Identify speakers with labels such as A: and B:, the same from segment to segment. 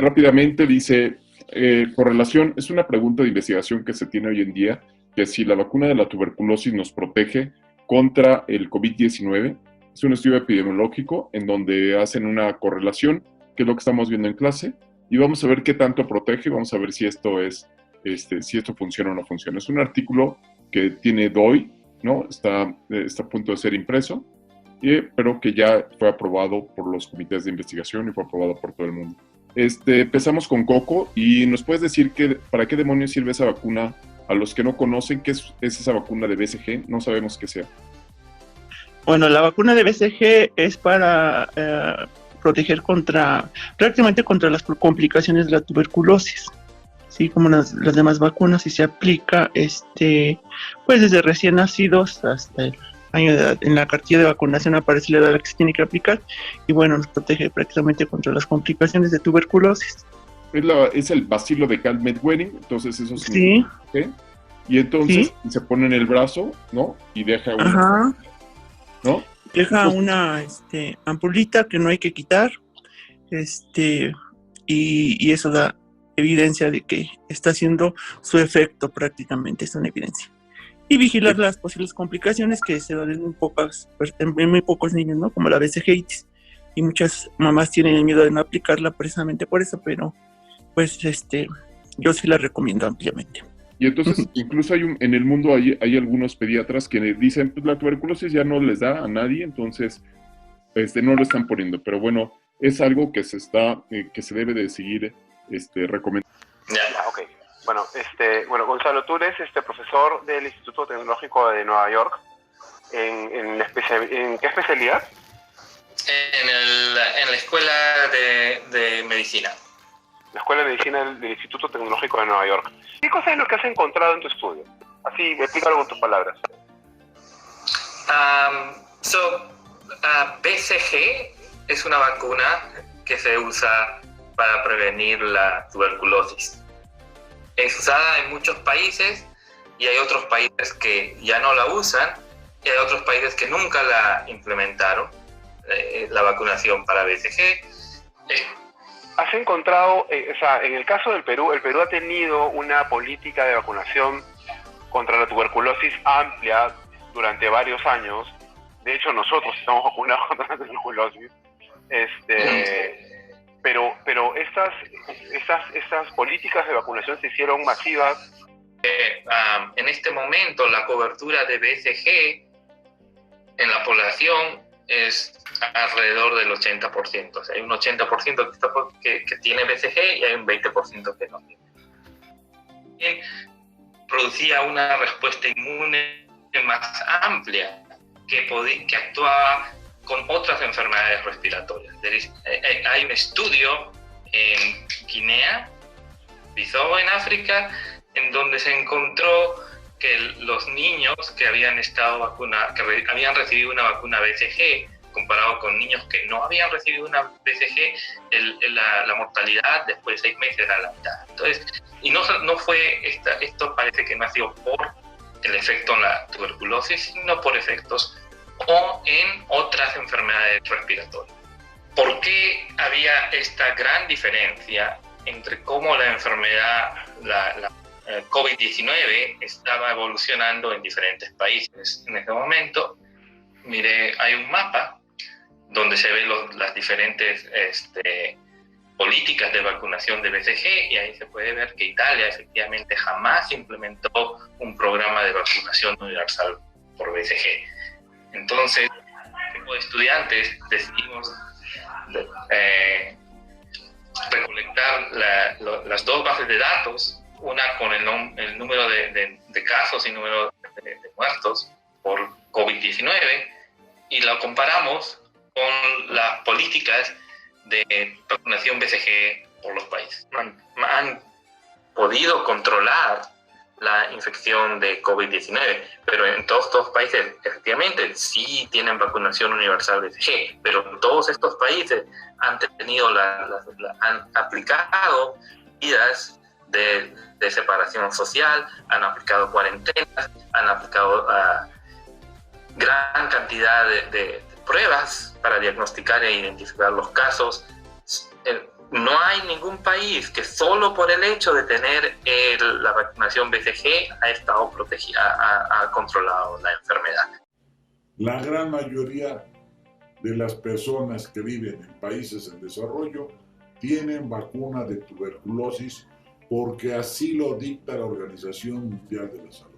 A: Rápidamente dice, correlación, es una pregunta de investigación que se tiene hoy en día, que si la vacuna de la tuberculosis nos protege contra el COVID-19. Es un estudio epidemiológico en donde hacen una correlación, que es lo que estamos viendo en clase, y vamos a ver qué tanto protege, vamos a ver si esto si esto funciona o no funciona. Es un artículo que tiene DOI, ¿no? Está a punto de ser impreso, pero que ya fue aprobado por los comités de investigación y fue aprobado por todo el mundo. Empezamos con Coco, y nos puedes decir para qué demonios sirve esa vacuna. A los que no conocen qué es esa vacuna de BCG, no sabemos qué sea.
B: Bueno, la vacuna de BCG es para proteger prácticamente contra las complicaciones de la tuberculosis, sí, como las demás vacunas, y se aplica pues desde recién nacidos hasta el año de edad. En la cartilla de vacunación aparece la edad a la que se tiene que aplicar, y bueno, nos protege prácticamente contra las complicaciones de tuberculosis.
A: Es el bacilo de Calmette-Guerin, entonces eso
B: sí.
A: ¿Okay? Y entonces se pone en el brazo, ¿no? Y deja una, ¿no?
B: Deja una ampulita que no hay que quitar, y eso da evidencia de que está haciendo su efecto, prácticamente es una evidencia. Y vigilar las posibles complicaciones que se dan en muy pocos niños, ¿no? Como la BCG-itis. Y muchas mamás tienen el miedo de no aplicarla precisamente por eso, pero pues yo sí la recomiendo ampliamente.
A: Y entonces, incluso en el mundo hay algunos pediatras que dicen, pues la tuberculosis ya no les da a nadie, entonces no lo están poniendo. Pero bueno, es algo que se debe de seguir recomendando.
C: Ya, ok. Bueno, Gonzalo, tú eres profesor del Instituto Tecnológico de Nueva York. ¿En qué especialidad?
D: En la Escuela de Medicina.
C: La Escuela de Medicina del Instituto Tecnológico de Nueva York. ¿Qué cosa es lo que has encontrado en tu estudio? Así, explícalo con tus palabras.
D: BCG es una vacuna que se usa para prevenir la tuberculosis. Es usada en muchos países, y hay otros países que ya no la usan, y hay otros países que nunca la implementaron, la vacunación para BCG.
C: ¿Has encontrado, en el caso del Perú, el Perú ha tenido una política de vacunación contra la tuberculosis amplia durante varios años? De hecho, nosotros estamos vacunados contra la tuberculosis. Pero estas políticas de vacunación se hicieron masivas.
D: En este momento, la cobertura de BCG en la población es alrededor del 80%. O sea, hay un 80% que tiene BCG y hay un 20% que no tiene. Producía una respuesta inmune más amplia que actuaba con otras enfermedades respiratorias. Hay un estudio en Guinea-Bissau, en África, en donde se encontró que los niños que habían habían recibido una vacuna BCG, comparado con niños que no habían recibido una BCG, la mortalidad después de 6 meses era la mitad. Entonces, y no fue esto parece que no ha sido por el efecto en la tuberculosis, sino por efectos o en otras enfermedades respiratorias. ¿Por qué había esta gran diferencia entre cómo la enfermedad, la COVID-19 estaba evolucionando en diferentes países? En este momento, mire, hay un mapa donde se ven las diferentes políticas de vacunación de BCG, y ahí se puede ver que Italia efectivamente jamás implementó un programa de vacunación universal por BCG. Entonces, como estudiantes decidimos recolectar las dos bases de datos, una con el número de casos y número de muertos por COVID-19, y la comparamos con las políticas de vacunación BCG por los países. Han podido controlar la infección de COVID-19, pero en todos estos países efectivamente sí tienen vacunación universal BCG, pero todos estos países han tenido han aplicado medidas de separación social, han aplicado cuarentenas, han aplicado gran cantidad de pruebas para diagnosticar e identificar los casos. no hay ningún país que solo por el hecho de tener la vacunación BCG ha estado ha controlado la enfermedad.
E: La gran mayoría de las personas que viven en países en desarrollo tienen vacuna de tuberculosis porque así lo dicta la Organización Mundial de la Salud.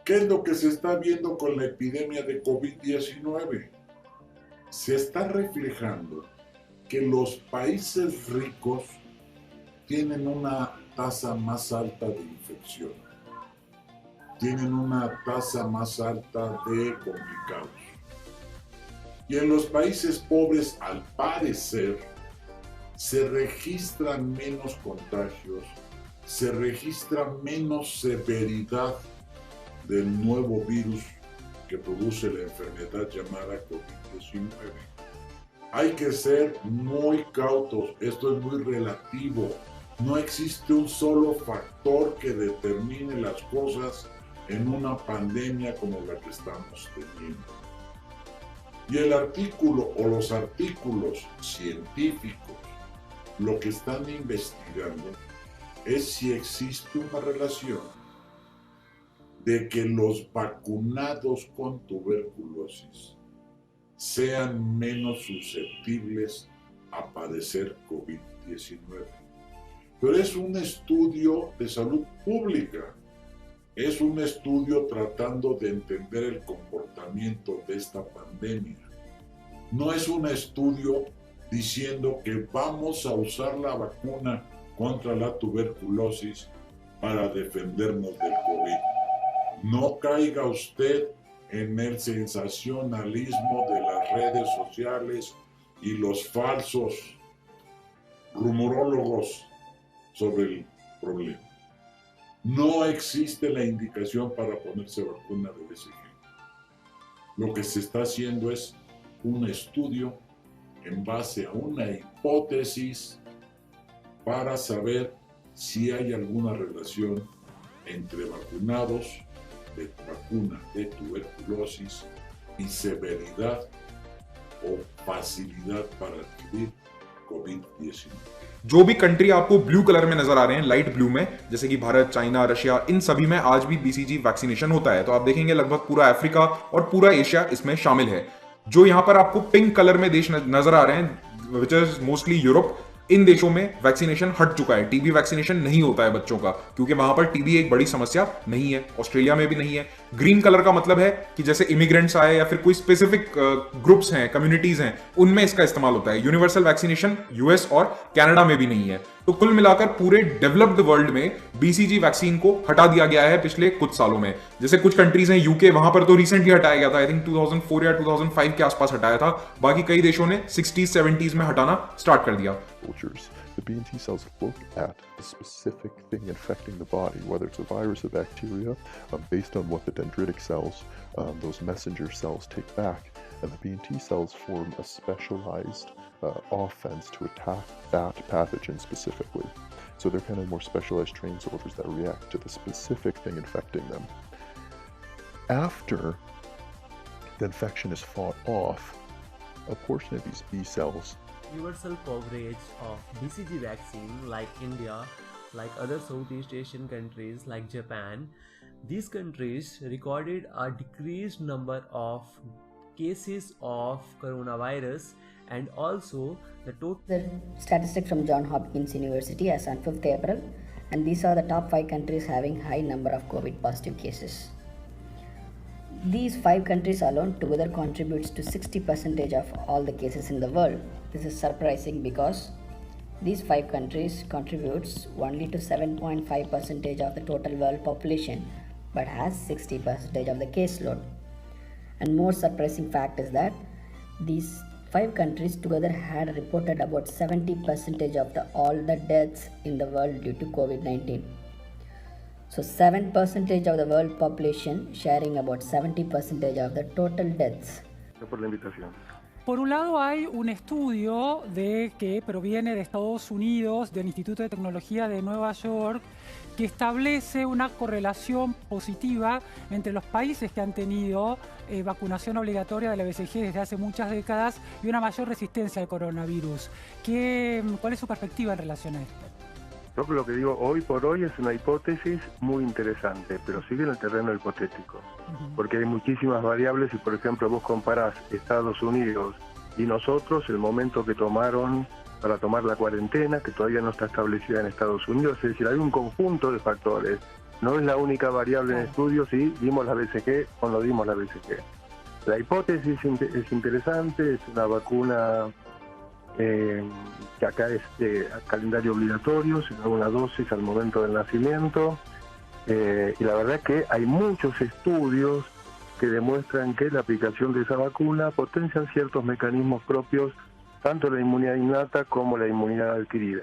E: ¿Qué es lo que se está viendo con la epidemia de COVID-19? Se está reflejando que los países ricos tienen una tasa más alta de infección, tienen una tasa más alta de complicados. Y en los países pobres, al parecer, se registran menos contagios, se registra menos severidad del nuevo virus que produce la enfermedad llamada COVID-19. Hay que ser muy cautos, esto es muy relativo. No existe un solo factor que determine las cosas en una pandemia como la que estamos teniendo. Y el artículo o los artículos científicos lo que están investigando es si existe una relación de que los vacunados con tuberculosis sean menos susceptibles a padecer COVID-19. Pero es un estudio de salud pública, es un estudio tratando de entender el comportamiento de esta pandemia. No es un estudio diciendo que vamos a usar la vacuna contra la tuberculosis para defendernos del COVID. No caiga usted en el sensacionalismo de las redes sociales y los falsos rumorólogos sobre el problema. No existe la indicación para ponerse vacuna de BCG. Lo que se está haciendo es un estudio en base a una hipótesis para saber si hay alguna relación entre vacunados de vacuna de tuberculosis y severidad o facilidad para adquirir COVID-19.
F: जो भी कंट्री आपको blue colour में नजर आ रहे हैं, light blue में, जैसे कि भारत, चाइना, रशिया, इन सभी में आज भी बीसीजी वैक्सीनेशन होता है। तो आप देखेंगे लगभग पूरा अफ्रीका और पूरा एशिया इसमें शामिल है। जो यहां पर आपको पिंक कलर में देश नजर आ रहे हैं, विच इज मोस्टली यूरोप, इन देशों में वैक्सीनेशन हट चुका है। टीबी वैक्सीनेशन नहीं होता है बच्चों का, क्योंकि वहां पर टीबी एक बड़ी समस्या नहीं है। ऑस्ट्रेलिया में भी नहीं है। ग्रीन कलर का मतलब है कि जैसे इमिग्रेंट्स आए या फिर कोई स्पेसिफिक ग्रुप्स हैं, कम्युनिटीज हैं, उनमें इसका इस्तेमाल होता है। यूनिवर्सल वैक्सीनेशन यूएस और कनाडा में भी नहीं है। तो कुल मिलाकर पूरे डेवलप्ड वर्ल्ड में बीसीजी वैक्सीन को हटा दिया गया है पिछले कुछ सालों में। जैसे कुछ कंट्रीज हैं, यूके, वहां पर तो रिसेंटली हटाया गया था, आई थिंक 2004 या 2005 के आसपास हटाया था। बाकी कई देशों ने 60s 70s में हटाना स्टार्ट कर दिया।
G: The B and T cells look at the specific thing infecting the body, whether it's a virus or bacteria, based on what the dendritic cells, those messenger cells, take back. And the B and T cells form a specialized offense to attack that pathogen specifically. So they're kind of more specialized trained soldiers that react to the specific thing infecting them. After the infection is fought off, a portion of these B cells
H: universal coverage of BCG vaccine like India, like other Southeast Asian countries like Japan, these countries recorded a decreased number of cases of coronavirus, and also the
I: statistics from Johns Hopkins University as on 5th April, and these are the top 5 countries having high number of COVID positive cases. These 5 countries alone together contributes to 60% of all the cases in the world. This is surprising because these 5 countries contributes only to 7.5% of the total world population, but has 60% of the caseload. And more surprising fact is that these 5 countries together had reported about 70% of all the deaths in the world due to COVID-19. So 7% of the world population sharing about 70% of the total deaths.
J: Por la invitación. Por un lado hay un estudio que proviene de Estados Unidos, del Instituto de Tecnología de Nueva York, que establece una correlación positiva entre los países que han tenido vacunación obligatoria de la BCG desde hace muchas décadas y una mayor resistencia al coronavirus. ¿Cuál es su perspectiva en relación a esto?
K: Yo lo que digo hoy por hoy es una hipótesis muy interesante, pero sigue en el terreno hipotético, porque hay muchísimas variables y, por ejemplo, vos comparás Estados Unidos y nosotros, el momento que tomaron para tomar la cuarentena, que todavía no está establecida en Estados Unidos, es decir, hay un conjunto de factores. No es la única variable en estudio si dimos la BCG o no dimos la BCG. La hipótesis es interesante, es una vacuna que acá es de calendario obligatorio, se da una dosis al momento del nacimiento, y la verdad es que hay muchos estudios que demuestran que la aplicación de esa vacuna potencia ciertos mecanismos propios, tanto la inmunidad innata como la inmunidad adquirida.